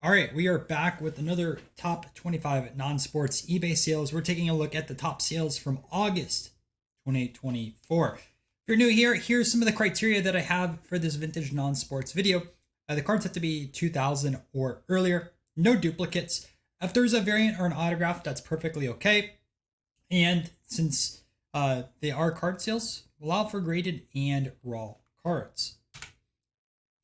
All right, we are back with another top 25 non-sports eBay sales. We're taking a look at the top sales from August 2024. If you're new here, here's some of the criteria that I have for this vintage non-sports video. The cards have to be 2000 or earlier, no duplicates. If there's a variant or an autograph, that's perfectly okay. And since they are card sales, allow for graded and raw cards.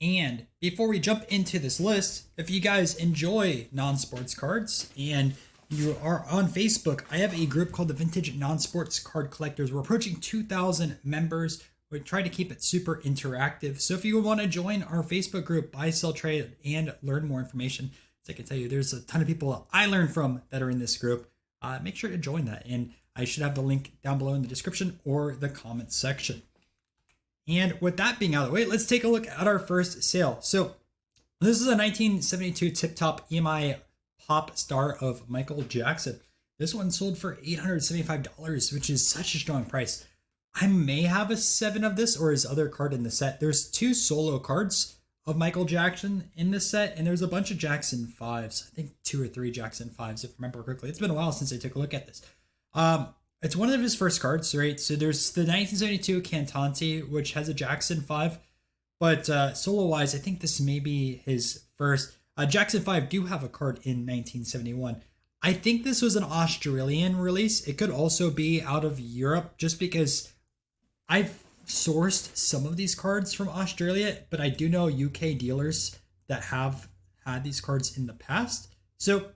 And before we jump into this list, if you guys enjoy non-sports cards and you are on Facebook, I have a group called the Vintage Non-Sports Card Collectors. We're approaching 2,000 members. We try to keep it super interactive. So if you want to join our Facebook group, buy, sell, trade, and learn more information, as I can tell you, there's a ton of people that I learn from that are in this group. Make sure to join that. And I should have the link down below in the description or the comments section. And with that being out of the way, let's take a look at our first sale. So this is a 1972 Tip Top EMI Pop Star of Michael Jackson. This one sold for $875, which is such a strong price. I may have a 7 of this or his other card in the set. There's 2 solo cards of Michael Jackson in this set, and there's a bunch of Jackson 5s. I think 2 or 3 Jackson 5s, if I remember correctly. It's been a while since I took a look at this. It's one of his first cards, right? So there's the 1972 Cantante, which has a Jackson 5. But solo-wise, I think this may be his first. Jackson 5 do have a card in 1971. I think this was an Australian release. It could also be out of Europe, just because I've sourced some of these cards from Australia, but I do know UK dealers that have had these cards in the past. So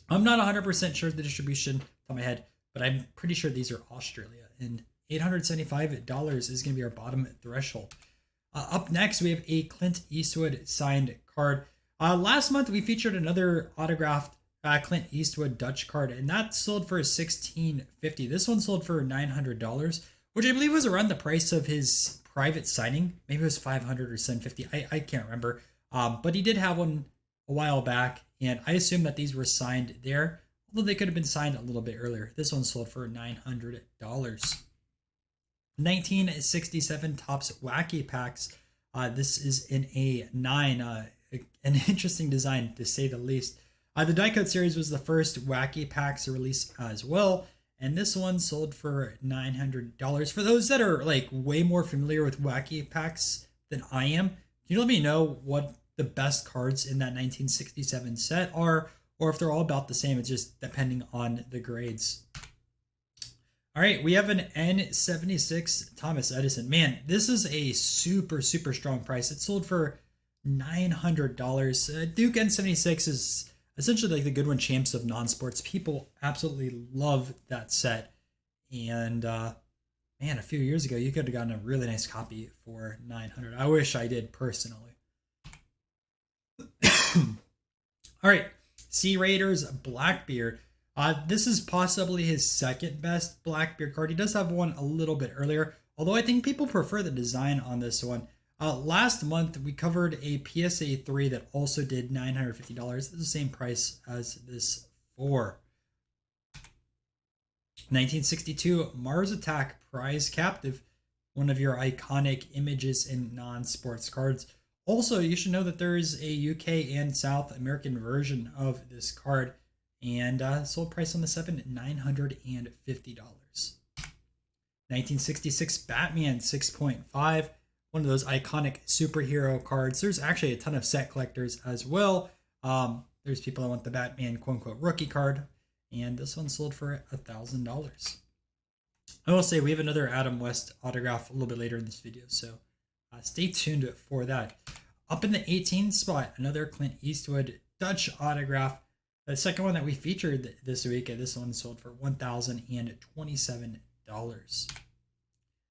I'm not 100% sure of the distribution on my head, but I'm pretty sure these are Australia. And $875 is going to be our bottom threshold. Up next, we have a Clint Eastwood signed card. Last month, we featured another autographed Clint Eastwood Dutch card, and that sold for $1,650. This one sold for $900, which I believe was around the price of his private signing. Maybe it was $500 or $750. I can't remember. But he did have one a while back, and I assume that these were signed there, although they could have been signed a little bit earlier. This one sold for $900. 1967 Topps Wacky Packs. This is in a 9. An interesting design, to say the least. The die cut series was the first Wacky Packs release as well, and this one sold for $900. For those that are like way more familiar with Wacky Packs than I am, can you let me know what the best cards in that 1967 set are, or if they're all about the same? It's just depending on the grades. All right, we have an N76 Thomas Edison. Man, this is a super strong price. It sold for $900. Duke N76 is essentially like the Goodwin Champs of non-sports. People absolutely love that set. And man, a few years ago, you could have gotten a really nice copy for $900. I wish I did personally. All right, Sea Raiders Blackbeard. This is possibly his second best Blackbeard card. He does have one a little bit earlier, although I think people prefer the design on this one. Last month, we covered a PSA 3 that also did $950. It's the same price as this 4. 1962 Mars Attack Prize Captive, one of your iconic images in non-sports cards. Also, you should know that there is a UK and South American version of this card, and sold price on the 7, $950. 1966 Batman 6.5, one of those iconic superhero cards. There's actually a ton of set collectors as well. There's people that want the Batman quote-unquote rookie card, and this one sold for $1,000. I will say we have another Adam West autograph a little bit later in this video, so stay tuned for that. Up in the 18th spot, another Clint Eastwood Dutch autograph. The second one that we featured this week, and this one sold for $1,027.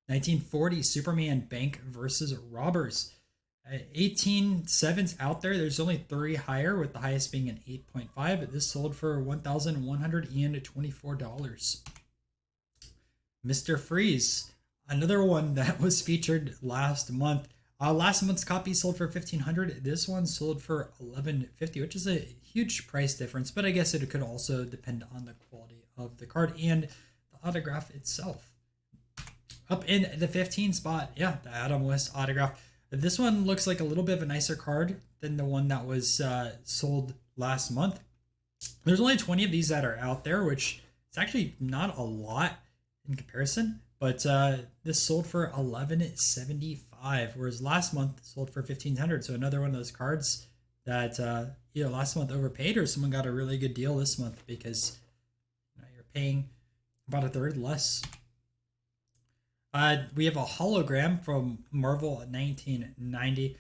1940 Superman Bank versus Robbers. 18 sevens out there. There's only 3 higher, with the highest being an 8.5. This sold for $1,124. Mr. Freeze, another one that was featured last month. Last month's copy sold for $1,500. This one sold for $1,150, which is a huge price difference, but I guess it could also depend on the quality of the card and the autograph itself. Up in the 15 spot, yeah, the Adam West autograph. This one looks like a little bit of a nicer card than the one that was sold last month. There's only 20 of these that are out there, which is actually not a lot in comparison. But this sold for $11.75, whereas last month sold for $1,500. So another one of those cards that either last month overpaid or someone got a really good deal this month, because you're paying about a third less. We have a hologram from Marvel 1990.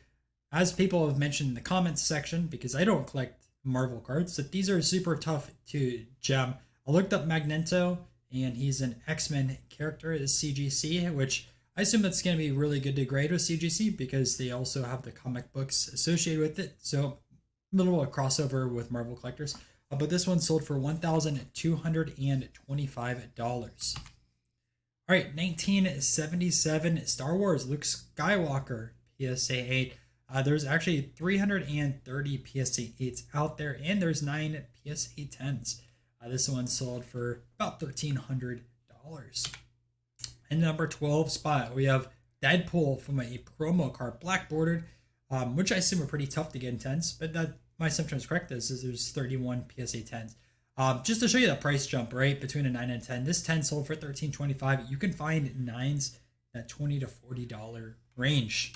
As people have mentioned in the comments section, because I don't collect Marvel cards, that these are super tough to gem. I looked up Magneto, and he's an X-Men character, the CGC, which I assume that's going to be really good to grade with CGC because they also have the comic books associated with it. So a little crossover with Marvel collectors. But this one sold for $1,225. All right, 1977 Star Wars Luke Skywalker PSA 8. There's actually 330 PSA 8s out there, and there's 9 PSA 10s. This one sold for about $1,300. In the number 12 spot, we have Deadpool from a promo card, black bordered, which I assume are pretty tough to get in 10s, but that my assumption is correct, is there's 31 PSA 10s. Just to show you the price jump, right, between a 9 and 10, this 10 sold for $13.25. You can find 9s at $20 to $40 range.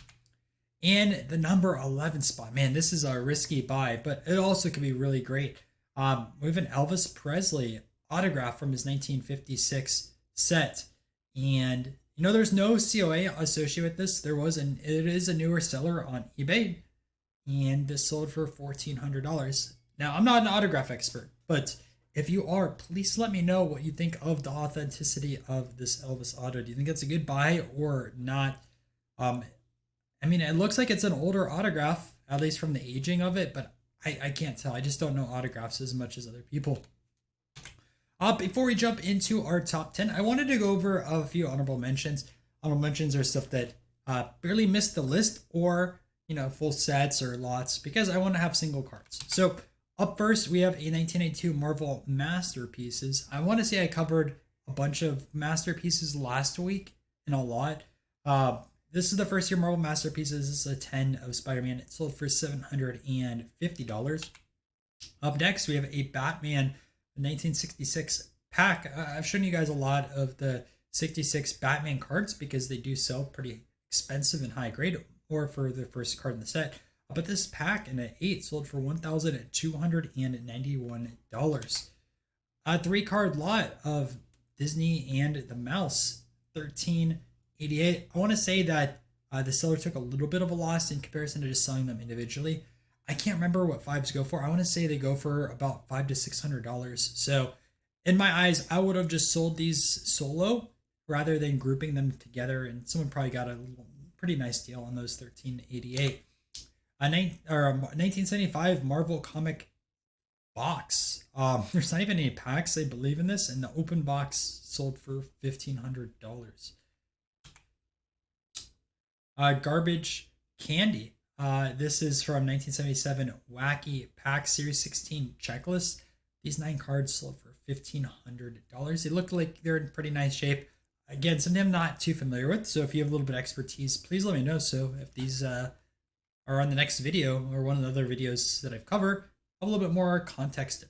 And the number 11 spot, man, this is a risky buy, but it also could be really great. We have an Elvis Presley autograph from his 1956 set. And, there's no COA associated with this. It is a newer seller on eBay. And this sold for $1,400. Now, I'm not an autograph expert, but if you are, please let me know what you think of the authenticity of this Elvis auto. Do you think it's a good buy or not? It looks like it's an older autograph, at least from the aging of it, but I can't tell. I just don't know autographs as much as other people. Before we jump into our top 10, I wanted to go over a few honorable mentions. Honorable mentions are stuff that barely missed the list, or full sets or lots, because I want to have single cards. So up first, we have a 1982 Marvel Masterpieces. I want to say I covered a bunch of Masterpieces last week in a lot. This is the first year Marvel Masterpieces. This is a 10 of Spider-Man. It sold for $750. Up next, we have a Batman 1966 pack. I've shown you guys a lot of the 66 Batman cards because they do sell pretty expensive and high grade, or for the first card in the set. But this pack in an 8 sold for $1,291. A 3-card lot of Disney and the Mouse, $13.88. I want to say that the seller took a little bit of a loss in comparison to just selling them individually. I can't remember what 5s go for. I want to say they go for about $500 to $600. So in my eyes, I would have just sold these solo rather than grouping them together, and someone probably got a pretty nice deal on those. $13.88. A 1975 Marvel comic box. There's not even any packs, I believe, in this, and the open box sold for $1,500. Garbage Candy. This is from 1977 Wacky Pack Series 16 Checklist. These 9 cards sold for $1,500. They look like they're in pretty nice shape. Again, something I'm not too familiar with, so if you have a little bit of expertise, please let me know. So if these are on the next video or one of the other videos that I've covered, a little bit more context.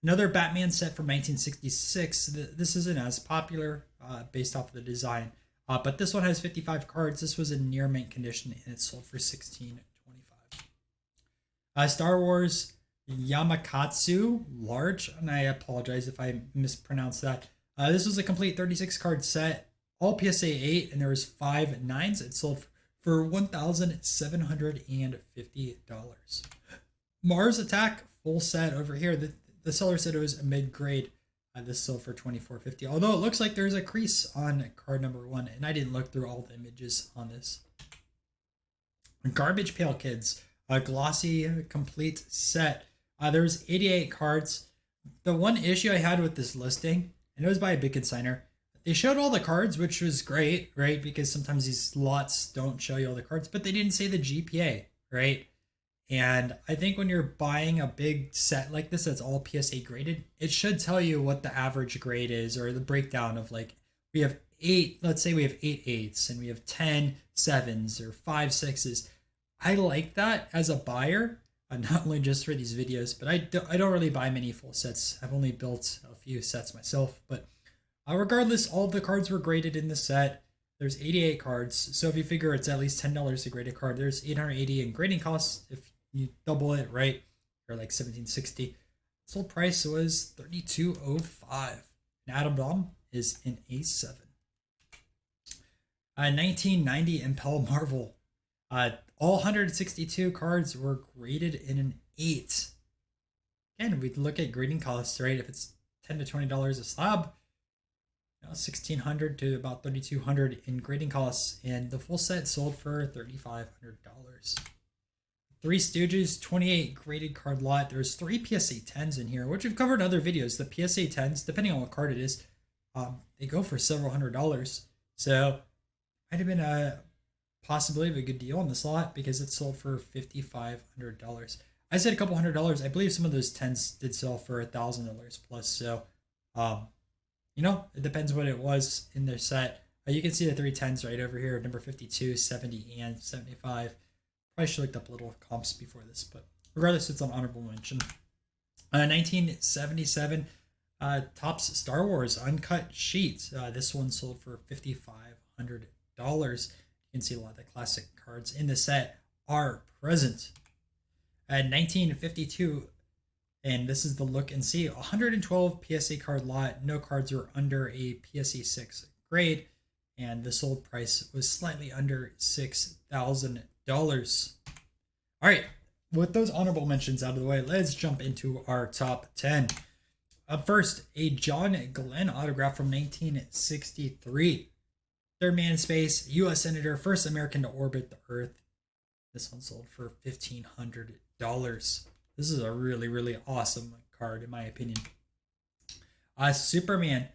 Another Batman set from 1966. This isn't as popular based off of the design, but this one has 55 cards. This was in near mint condition, and it sold for $16.25. Star Wars Yamakatsu Large, and I apologize if I mispronounced that. This was a complete 36 card set, all PSA 8, and there was 5 9s. It sold for $1,750. Mars Attack full set over here. The seller said it was a mid grade. This sold for $24.50. Although it looks like there's a crease on card number 1, and I didn't look through all the images on this. Garbage Pail Kids, a glossy complete set. There was 88 cards. The one issue I had with this listing, and it was by a big consigner, they showed all the cards, which was great, right? Because sometimes these lots don't show you all the cards, but they didn't say the GPA, right? And I think when you're buying a big set like this that's all PSA graded, it should tell you what the average grade is, or the breakdown of, like, we have let's say we have 8 8s and we have 10 7s or 5 6s. I like that as a buyer, not only just for these videos, but I don't really buy many full sets. I've only built a few sets myself, but regardless, all of the cards were graded in the set. There's 88 cards, so if you figure it's at least $10 a graded card, there's 880 in grading costs. If you double it, right, you're like 1760. Sold price was 3205. And Atom Bomb is an A7. 1990 Impel Marvel. All 162 cards were graded in an 8. Again, we look at grading costs, right? If it's $10 to $20 a slab, $1,600 to about $3,200 in grading costs, and the full set sold for $3,500. Three Stooges, 28 graded card lot. There's 3 PSA 10s in here, which we've covered in other videos. The PSA 10s, depending on what card it is, they go for several $100s. So might have been a possibility of a good deal on this lot because it sold for $5,500. I said a couple $100. I believe some of those 10s did sell for $1,000 plus. So, it depends what it was in their set. You can see the 3 10s right over here, number 52, 70, and 75. Probably should have looked up a little comps before this, but regardless, it's an honorable mention. 1977 Topps Star Wars Uncut Sheet. This one sold for $5,500. You can see a lot of the classic cards in the set are present. 1952, and this is the look and see, 112 PSA card lot. No cards are under a PSA 6 grade, and the sold price was slightly under $6,000. All right, with those honorable mentions out of the way, let's jump into our top 10. Up first, a John Glenn autograph from 1963. Third man in space, U.S. Senator, first American to orbit the Earth. This one sold for $1,500. This is a really, really awesome card, in my opinion. Superman.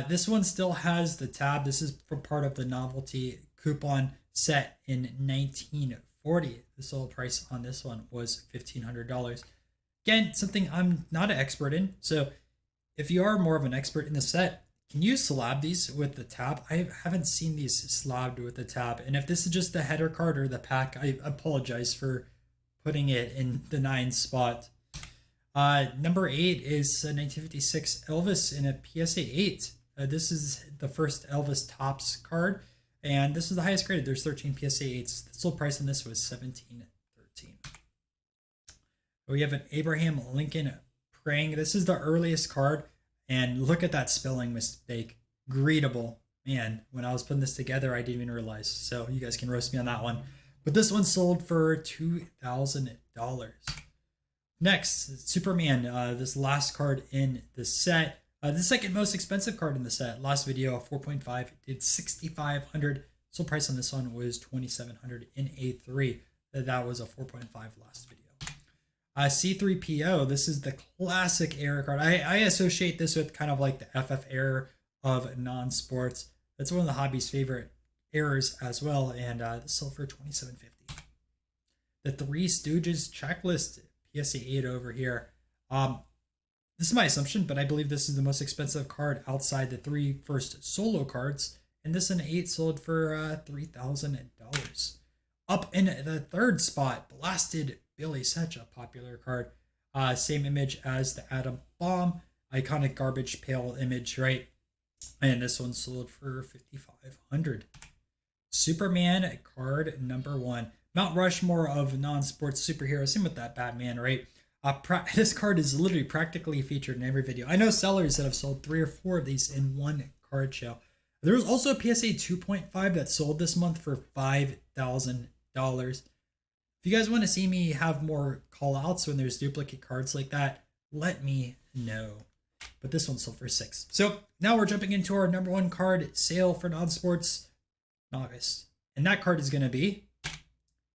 This one still has the tab. This is for part of the novelty coupon set in 1940. The sold price on this one was $1,500. Again, something I'm not an expert in. So if you are more of an expert in the set, can you slab these with the tab? I haven't seen these slabbed with the tab. And if this is just the header card or the pack, I apologize for putting it in the 9 spot. Number 8 is a 1956 Elvis in a PSA 8. This is the first Elvis Topps card, and this is the highest graded. There's 13 PSA 8s. The sold price on this was $17.13. We have an Abraham Lincoln praying. This is the earliest card, and look at that spelling mistake. Greetable. Man, when I was putting this together, I didn't even realize. So you guys can roast me on that one. But this one sold for $2,000. Next, Superman, this last card in the set. The second most expensive card in the set. Last video, 4.5, did $6,500. Sold price on this one was $2,700 in A3. That was a 4.5 last video. C3PO, this is the classic error card. I associate this with kind of like the FF error of non-sports. That's one of the hobby's favorite errors as well, and this sold for $2,750. The Three Stooges checklist, PSA 8 over here. This is my assumption, but I believe this is the most expensive card outside the 3 first solo cards, and this an 8 sold for $3,000. Up in the third spot, Blasted Billy, such a popular card. Same image as the Atom Bomb, iconic garbage pail image, right? And this one sold for $5,500. Superman card number 1. Mount Rushmore of non-sports superheroes. Same with that Batman, right? This card is literally practically featured in every video. I know sellers that have sold 3 or 4 of these in one card show. There was also a PSA 2.5 that sold this month for $5,000. If you guys want to see me have more call outs when there's duplicate cards like that, let me know. But this one sold for $6,000. So now we're jumping into our number 1 card sale for non-sports in August. And that card is going to be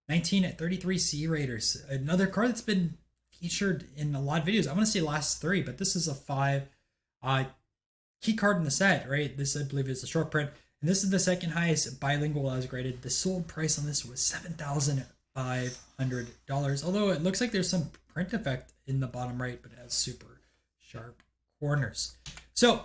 1933 Sea Raiders. Another card that's been featured in a lot of videos. I want to say last 3, but this is a 5 key card in the set, right? This, I believe, is a short print. And this is the second highest bilingual as graded. The sold price on this was $7,500. Although it looks like there's some print effect in the bottom right, but it has super sharp corners. So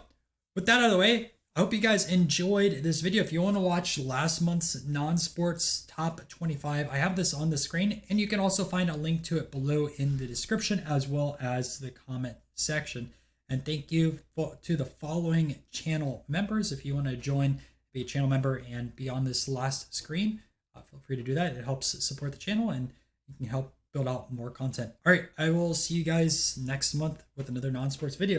with that out of the way, I hope you guys enjoyed this video. If you want to watch last month's non-sports top 25, I have this on the screen, and you can also find a link to it below in the description as well as the comment section. And thank you to the following channel members. If you want to join, be a channel member and be on this last screen, feel free to do that. It helps support the channel and you can help build out more content. All right, I will see you guys next month with another non-sports video.